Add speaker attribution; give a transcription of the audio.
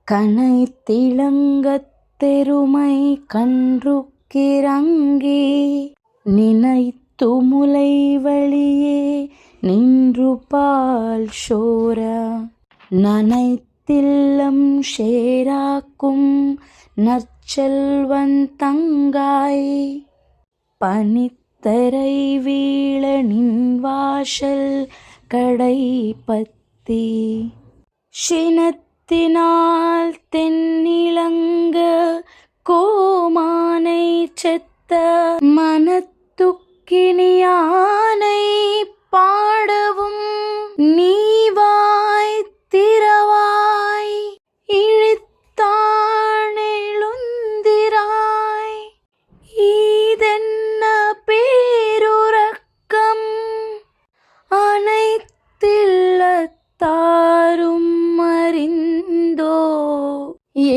Speaker 1: கனைத்திலங்கத் தெருமை கன்றுக்கிறங்கி நினைத்து முலை வழியே நின்று பால் சோர நனைத்தில்லம் சேராக்கும் நற்செல்வன் தங்காய் பனித்தரை வீழ நின் வாசல் கடைப்பத்தி சினத்தினால் தென்னிலங்க கோமானை செத்த மனத்துக்கினியானை பாடவும் நீவாய் திறவாய் இழித்தானெழுந்திராய் ஈதென்ன பேருறக்கம் அனைத்தில்லத்தாரும் அறிந்தோ ஏ